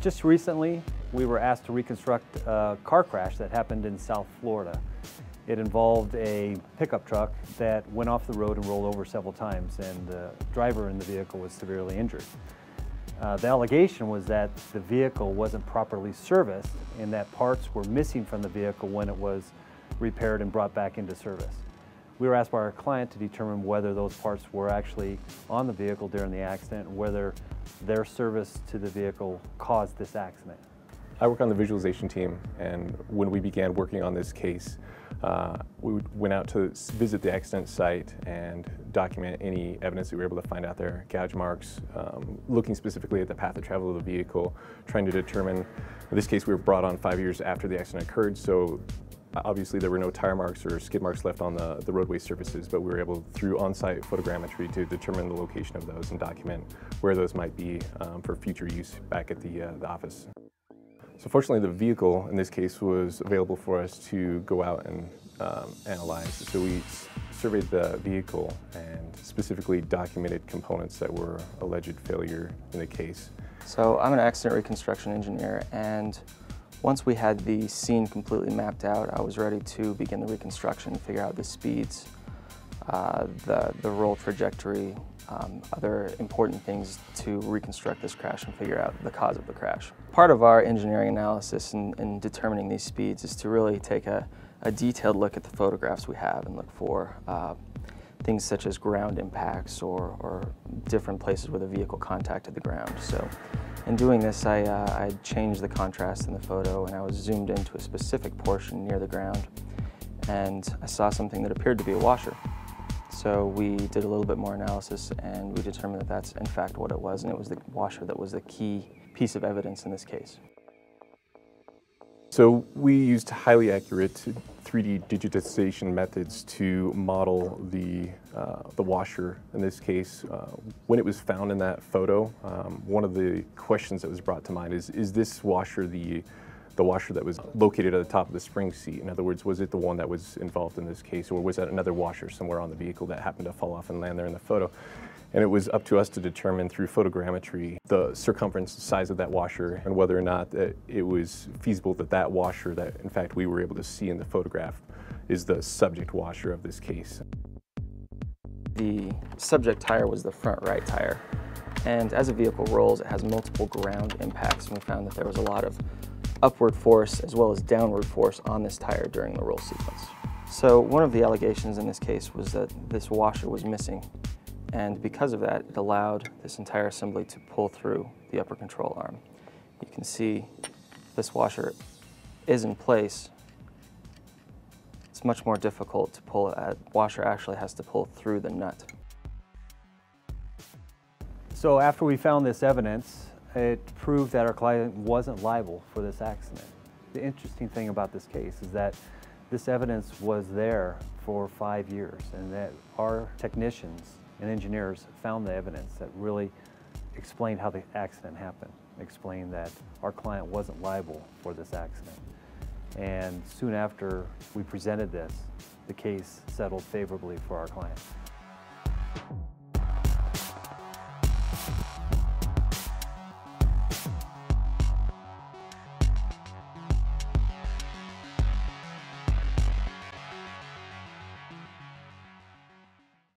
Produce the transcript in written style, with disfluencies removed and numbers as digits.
Just recently, we were asked to reconstruct a car crash that happened in South Florida. It involved a pickup truck that went off the road and rolled over several times, and the driver in the vehicle was severely injured. The allegation was that the vehicle wasn't properly serviced and that parts were missing from the vehicle when it was repaired and brought back into service. We were asked by our client to determine whether those parts were actually on the vehicle during the accident and whether their service to the vehicle caused this accident. I work on the visualization team, and when we began working on this case, we went out to visit the accident site and document any evidence that we were able to find out there, gouge marks, looking specifically at the path of travel of the vehicle, trying to determine, in this case we were brought on 5 years after the accident occurred, so obviously there were no tire marks or skid marks left on the roadway surfaces, but we were able, through on-site photogrammetry, to determine the location of those and document where those might be for future use back at the office. So fortunately, the vehicle in this case was available for us to go out and analyze. So we surveyed the vehicle and specifically documented components that were alleged failure in the case. So I'm an accident reconstruction engineer, and once we had the scene completely mapped out, I was ready to begin the reconstruction, figure out the speeds, the roll trajectory, other important things to reconstruct this crash and figure out the cause of the crash. Part of our engineering analysis in determining these speeds is to really take a detailed look at the photographs we have and look for things such as ground impacts or different places where the vehicle contacted the ground. So in doing this, I changed the contrast in the photo, and I was zoomed into a specific portion near the ground, and I saw something that appeared to be a washer. So we did a little bit more analysis, and we determined that that's in fact what it was, and it was the washer that was the key piece of evidence in this case. So we used highly accurate 3D digitization methods to model the washer in this case. When it was found in that photo, one of the questions that was brought to mind is this washer the washer that was located at the top of the spring seat? In other words, was it the one that was involved in this case, or was that another washer somewhere on the vehicle that happened to fall off and land there in the photo? And it was up to us to determine through photogrammetry the circumference, the size of that washer, and whether or not it was feasible that that washer that in fact we were able to see in the photograph is the subject washer of this case. The subject tire was the front right tire, and as a vehicle rolls, it has multiple ground impacts, and we found that there was a lot of upward force as well as downward force on this tire during the roll sequence. So one of the allegations in this case was that this washer was missing, and because of that, it allowed this entire assembly to pull through the upper control arm. You can see this washer is in place. It's much more difficult to pull. A washer actually has to pull through the nut. So after we found this evidence, it proved that our client wasn't liable for this accident. The interesting thing about this case is that this evidence was there for 5 years, and that our technicians and engineers found the evidence that really explained how the accident happened, explained that our client wasn't liable for this accident. And soon after we presented this, the case settled favorably for our client.